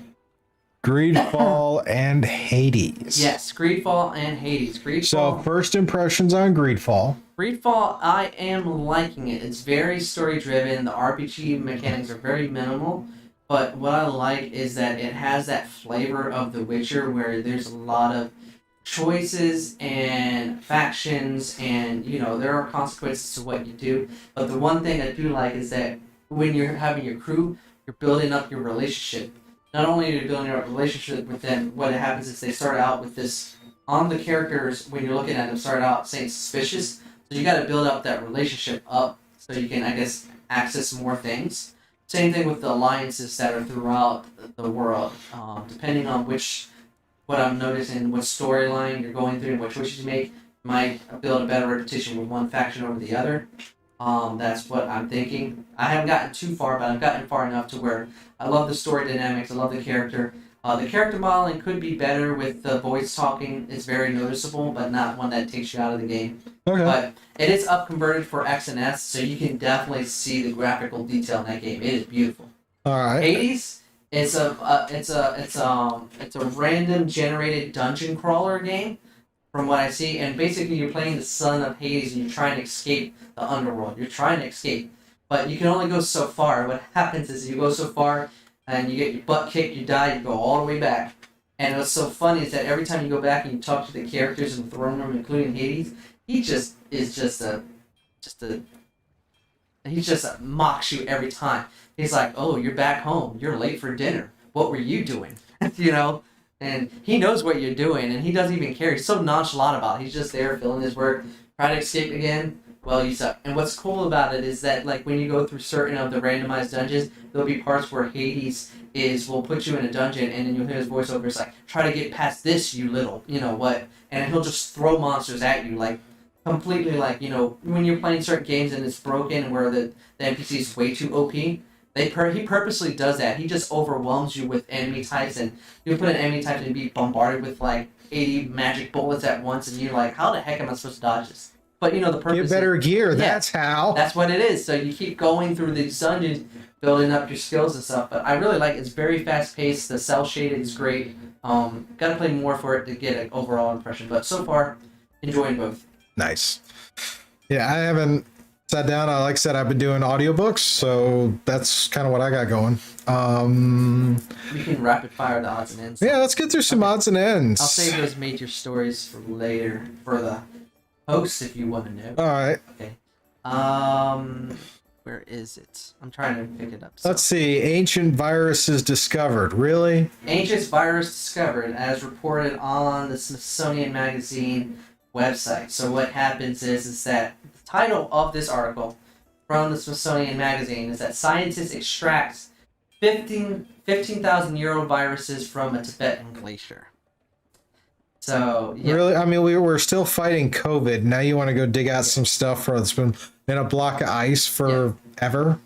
Greedfall and Hades. Yes, Greedfall and Hades. Greedfall. So first impressions on Greedfall. Greedfall, I am liking it. It's very story driven. The RPG mechanics are very minimal. But what I like is that it has that flavor of The Witcher where there's a lot of choices and factions and, there are consequences to what you do. But the one thing I do like is that when you're having your crew, you're building up your relationship. Not only are you building up a relationship with them, what happens is they start out with this, on the characters, when you're looking at them, start out saying suspicious. So you got to build up that relationship up so you can, I guess, access more things. Same thing with the alliances that are throughout the world. Depending on what I'm noticing, what storyline you're going through and what choices you make, might build a better reputation with one faction over the other. That's what I'm thinking. I haven't gotten too far, but I've gotten far enough to where I love the story dynamics, I love the character. The character modeling could be better with the voice talking. It's very noticeable, but not one that takes you out of the game. Okay. But it is up converted for X and S, so you can definitely see the graphical detail in that game. It is beautiful. All right. Hades, it's a random generated dungeon crawler game, from what I see, and basically you're playing the son of Hades and you're trying to escape the underworld. You're trying to escape, but you can only go so far. What happens is you go so far and you get your butt kicked, you die, you go all the way back. And what's so funny is that every time you go back and you talk to the characters in the throne room, including Hades, he just mocks you every time. He's like, "Oh, you're back home. You're late for dinner. What were you doing?" And he knows what you're doing, and he doesn't even care. He's so nonchalant about it. He's just there filling his work, trying to escape again. Well, you suck. And what's cool about it is that, like, when you go through certain of the randomized dungeons, there'll be parts where Hades will put you in a dungeon, and then you'll hear his voiceover. It's like, try to get past this, you little, you know what? And he'll just throw monsters at you, like, completely, like, you know, when you're playing certain games and it's broken and where the NPC is way too OP, he purposely does that. He just overwhelms you with enemy types, and you'll put an enemy type and be bombarded with, like, 80 magic bullets at once, and you're like, how the heck am I supposed to dodge this? But, you know, the purpose... Get better gear, yeah, that's how. That's what it is. So you keep going through these dungeons, building up your skills and stuff. But I really like it. It's very fast-paced. The cel-shaded is great. Gotta play more for it to get an overall impression. But so far, enjoying both. Nice. Yeah, I haven't sat down. Like I said, I've been doing audiobooks, so that's kind of what I got going. We can rapid-fire the odds and ends. Yeah, let's get through some odds and ends. I'll save those major stories for later, for the hosts, if you want to know. All right. Okay. Where is it? I'm trying to pick it up. So. Let's see. Ancient viruses discovered. Really? Ancient virus discovered, as reported on the Smithsonian Magazine website. So what happens is that the title of this article from the Smithsonian Magazine is that scientists extract 15,000-year-old viruses from a Tibetan glacier. So, yeah. Really? I mean, we're still fighting COVID. Now you want to go dig out some stuff that's been in a block of ice forever?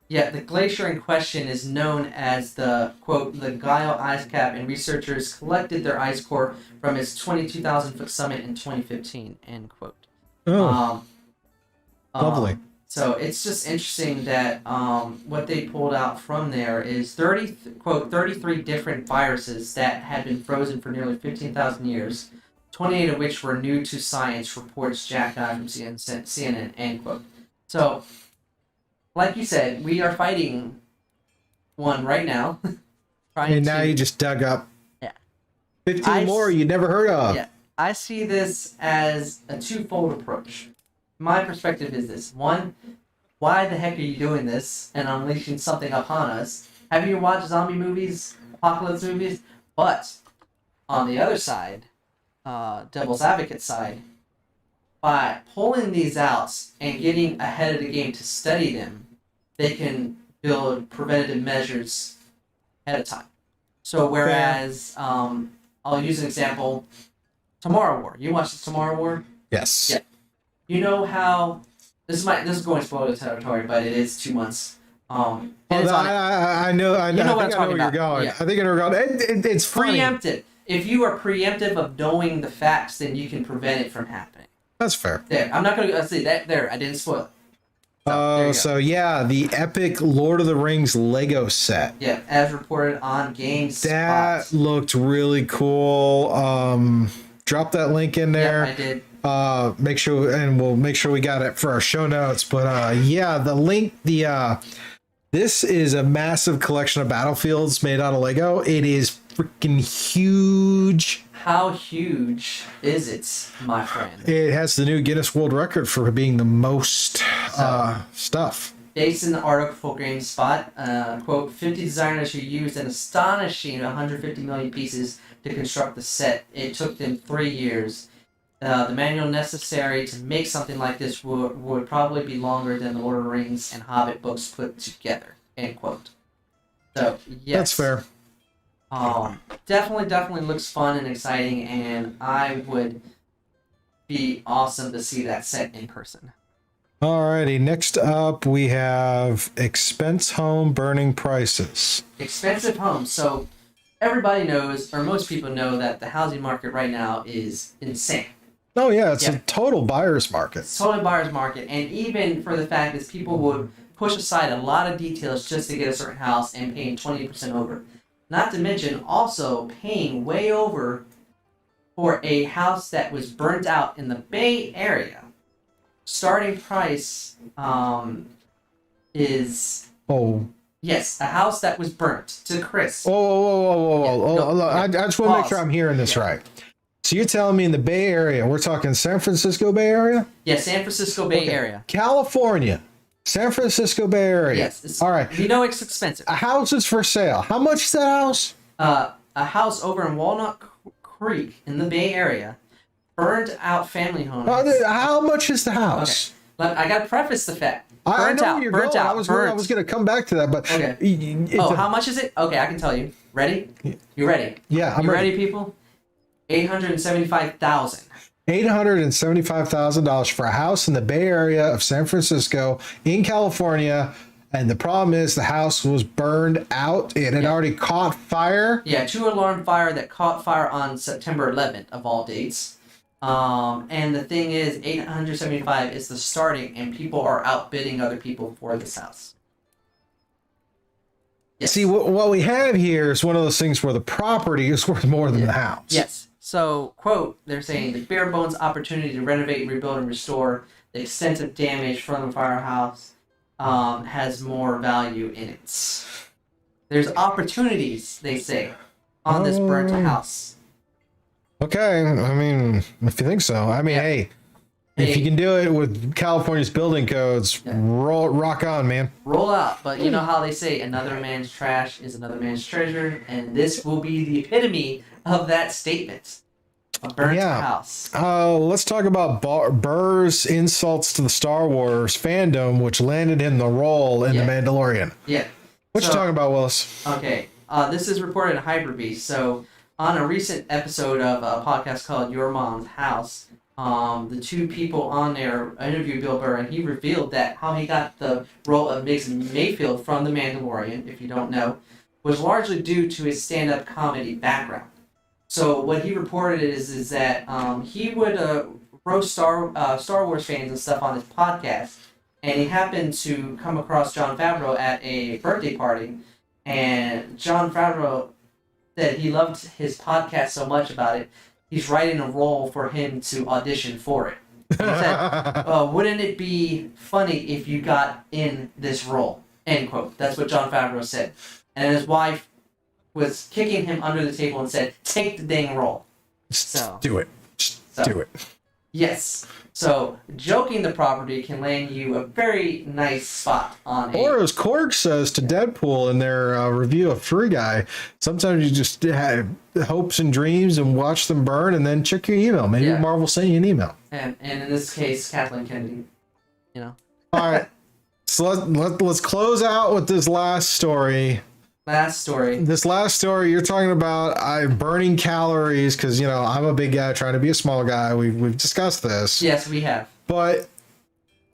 Yeah, the glacier in question is known as the, quote, the Guile ice cap, and researchers collected their ice core from its 22,000-foot summit in 2015, end quote. Oh, lovely. So it's just interesting that what they pulled out from there is 33 different viruses that had been frozen for nearly 15,000 years, 28 of which were new to science, reports Jack Guy from CNN, end quote. So, like you said, we are fighting one right now. And now you just dug up 15 more you never heard of. Yeah, I see this as a twofold approach. My perspective is this. One, why the heck are you doing this and unleashing something upon us? Have you watched zombie movies, apocalypse movies? But, on the other side, devil's advocate side, by pulling these out and getting ahead of the game to study them, they can build preventative measures ahead of time. So whereas, I'll use an example, Tomorrow War. You watched the Tomorrow War? Yes. Yeah. You know how this is going to spoil the territory, but it is 2 months. And it's I know. I know where you're going. Yeah. I think I know where you're going. It's funny. Preemptive. If you are preemptive of knowing the facts, then you can prevent it from happening. That's fair. There, I'm not going to say that. There, I didn't spoil it. So yeah, the epic Lord of the Rings Lego set. Yeah, as reported on GameSpot. That looked really cool. Drop that link in there. Yeah, I did. Make sure, and we'll make sure we got it for our show notes. But yeah, the link, this is a massive collection of battlefields made out of Lego. It is freaking huge. How huge is it, my friend? It has the new Guinness World Record for being the most stuff. Based in the article for GameSpot, quote, 50 designers who used an astonishing 150 million pieces to construct the set. It took them 3 years. The manual necessary to make something like this would probably be longer than the Lord of the Rings and Hobbit books put together, end quote. So, yes. That's fair. Definitely looks fun and exciting, and I would be awesome to see that set in person. Alrighty, next up we have expense home burning prices. Expensive homes. So everybody knows, or most people know, that the housing market right now is insane. Oh yeah, it's a total buyer's market. It's total buyer's market, and even for the fact that people would push aside a lot of details just to get a certain house and paying 20% over. Not to mention also paying way over for a house that was burnt out in the Bay Area. Starting price is... Oh. Yes, a house that was burnt to crisp. I just want to make sure I'm hearing this right. So you're telling me in the Bay Area, we're talking San Francisco Bay Area? Yeah, San Francisco Bay Area. California, San Francisco Bay Area. Yes. All right. You know it's expensive. A house is for sale. How much is that house? a house over in Walnut Creek in the Bay Area, burned out family homes. How much is the house? Okay. I got to preface the fact. I know out, where you're burnt going. out, I was going to come back to that, but okay. How much is it? Okay, I can tell you. Ready? You ready? Yeah, I'm ready, people? $875,000. $875,000 for a house in the Bay Area of San Francisco in California. And the problem is the house was burned out. It had already caught fire. Yeah, 2-alarm fire that caught fire on September 11th of all dates. And the thing is, 875 is the starting, and people are outbidding other people for this house. Yes. See, what we have here is one of those things where the property is worth more than the house. Yes. So, quote, they're saying the bare bones opportunity to renovate, rebuild, and restore the extensive damage from the firehouse has more value in it. There's opportunities, they say, on this burnt house. Okay, I mean, if you think so. I mean, hey, if you can do it with California's building codes, rock on, man. Roll out. But you know how they say another man's trash is another man's treasure, and this will be the epitome of that statement. A burnt house. Let's talk about Burr's insults to the Star Wars fandom, which landed him the role in The Mandalorian. Yeah. What you talking about, Willis? Okay. This is reported in Hyperbeast. So, on a recent episode of a podcast called Your Mom's House, the two people on there interviewed Bill Burr, and he revealed that how he got the role of Mix Mayfield from The Mandalorian, if you don't know, was largely due to his stand-up comedy background. So what he reported is that he would roast Star Wars fans and stuff on his podcast, and he happened to come across Jon Favreau at a birthday party, and Jon Favreau said he loved his podcast so much about it, he's writing a role for him to audition for it. And he said, wouldn't it be funny if you got in this role? End quote. That's what Jon Favreau said. And his wife was kicking him under the table and said, take the dang role. So do it. Do it. Yes. So, joking the property can land you a very nice spot on Or as Korg says to Deadpool in their review of Free Guy, sometimes you just have hopes and dreams and watch them burn and then check your email. Maybe Marvel sent you an email. And in this case, Kathleen Kennedy. You know. All right. So let's close out with this last story. This last story, you're talking about burning calories because, you know, I'm a big guy trying to be a small guy. We've discussed this. Yes, we have. But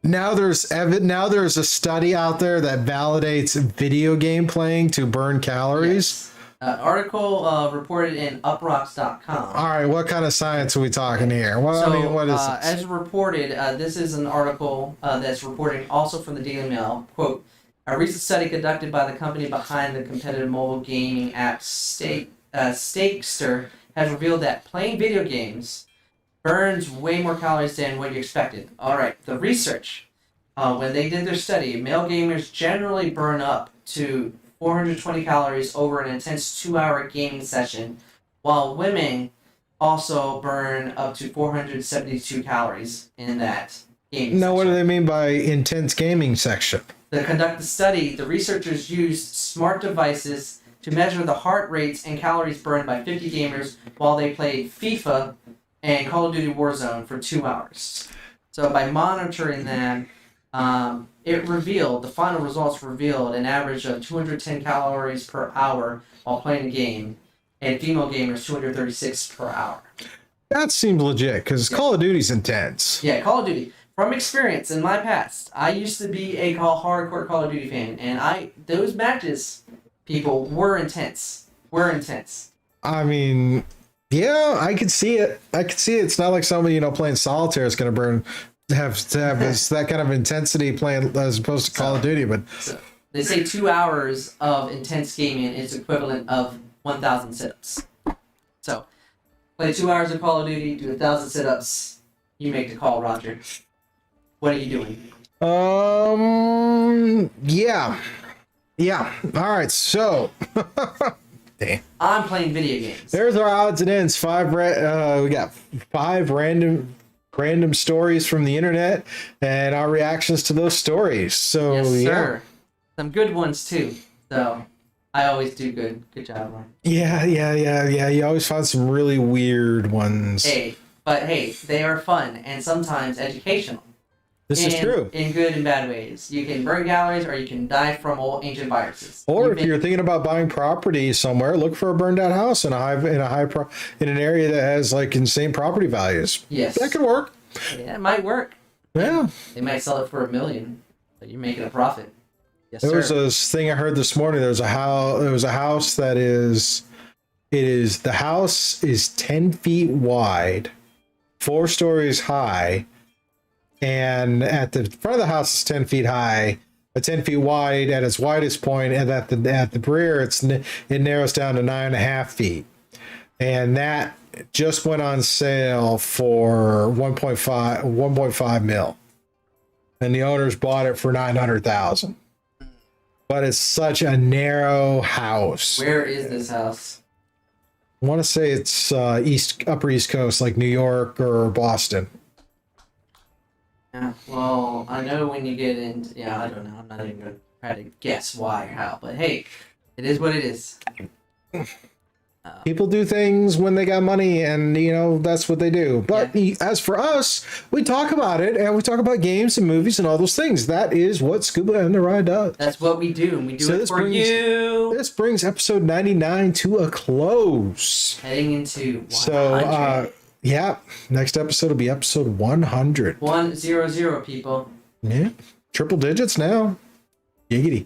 now there's a study out there that validates video game playing to burn calories. Yes. Article reported in uprocks.com. All right, what kind of science are we talking here? Well, so, I mean, what is this? As reported, this is an article that's reporting also from the Daily Mail. Quote, a recent study conducted by the company behind the competitive mobile gaming app Stakester has revealed that playing video games burns way more calories than what you expected. All right, the research, when they did their study, male gamers generally burn up to 420 calories over an intense 2-hour gaming session, while women also burn up to 472 calories in that gaming session. What do they mean by intense gaming section? To conduct the study, the researchers used smart devices to measure the heart rates and calories burned by 50 gamers while they played FIFA and Call of Duty Warzone for 2 hours. So by monitoring them, the final results revealed an average of 210 calories per hour while playing the game, and female gamers 236 per hour. That seems legit, because Call of Duty's intense. Yeah, Call of Duty. From experience in my past, I used to be a hardcore Call of Duty fan, and those matches, people, were intense. I mean, yeah, I could see it. It's not like somebody, playing solitaire is going to have that kind of intensity playing as opposed to Call of Duty. But they say 2 hours of intense gaming is equivalent of 1,000 sit-ups. So, play 2 hours of Call of Duty, do 1,000 sit-ups. You make the call, Roger. What are you doing? Yeah. All right, so. Damn. I'm playing video games. There's our odds and ends. We got 5 random stories from the internet and our reactions to those stories. So, yes, sir. Some good ones, too. So, I always do good. Good job, Ryan. Yeah. You always find some really weird ones. Hey, they are fun and sometimes educational. This is true. In good and bad ways. You can burn galleries or you can die from old ancient viruses. Or if you're thinking about buying property somewhere, look for a burned out house in an area that has like insane property values. Yes. That could work. Yeah, it might work. Yeah. They might sell it for $1 million, but you're making a profit. Yes, There was sir. this thing I heard this morning. There was a house that is the house is 10 feet wide, 4 stories high, and at the front of the house is 10 feet high, 10 feet wide at its widest point, and at the rear it narrows down to 9.5 feet, and that just went on sale for 1.5 mil, and the owners bought it for 900,000. But it's such a narrow house. Where is this house? I want to say it's upper East Coast, like New York or Boston. Yeah, well, I know when you get into... Yeah, I don't know. I'm not even going to try to guess why or how. But hey, it is what it is. People do things when they got money, and that's what they do. But as for us, we talk about it, and we talk about games and movies and all those things. That is what Scuba and The Ry does. That's what we do, and we do it for you. This brings episode 99 to a close. Heading into 100. So, next episode will be episode 100. 100, people. Yeah, triple digits now. Giggity.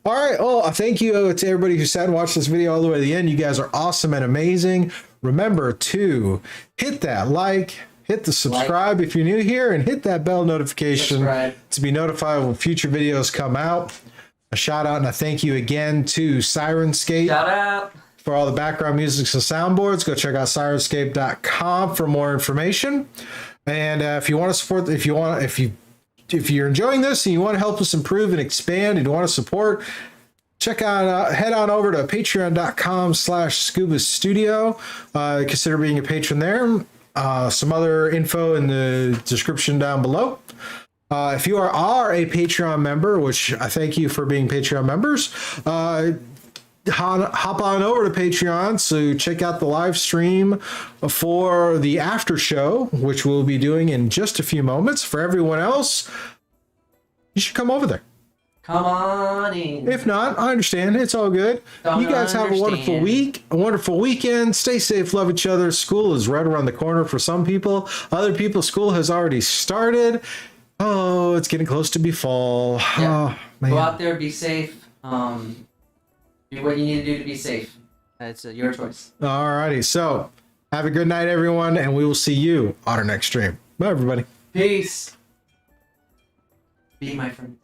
All right. Well, thank you to everybody who sat and watched this video all the way to the end. You guys are awesome and amazing. Remember to hit that like, hit the subscribe if you're new here, and hit that bell notification to be notified when future videos come out. A shout out and a thank you again to Sirenscape. Shout out. For all the background music and soundboards, go check out sirenscape.com for more information. And if you want to support, if you're enjoying this and you want to help us improve and expand and you want to support, head on over to patreon.com/scuba studio. Consider being a patron there. Some other info in the description down below. If you are a Patreon member, which I thank you for being Patreon members, hop on over to Patreon so check out the live stream for the after show, which we'll be doing in just a few moments. For everyone else, you should come over there. Come on in. If not, I understand. It's all good. You guys have a wonderful week, a wonderful weekend. Stay safe, love each other. School is right around the corner for some people. Other people, school has already started. Oh, it's getting close to be fall. Yeah. Oh, man. Go out there, be safe. Do what you need to do to be safe. That's your choice. All righty. So have a good night, everyone, and we will see you on our next stream. Bye, everybody. Peace. Be my friend.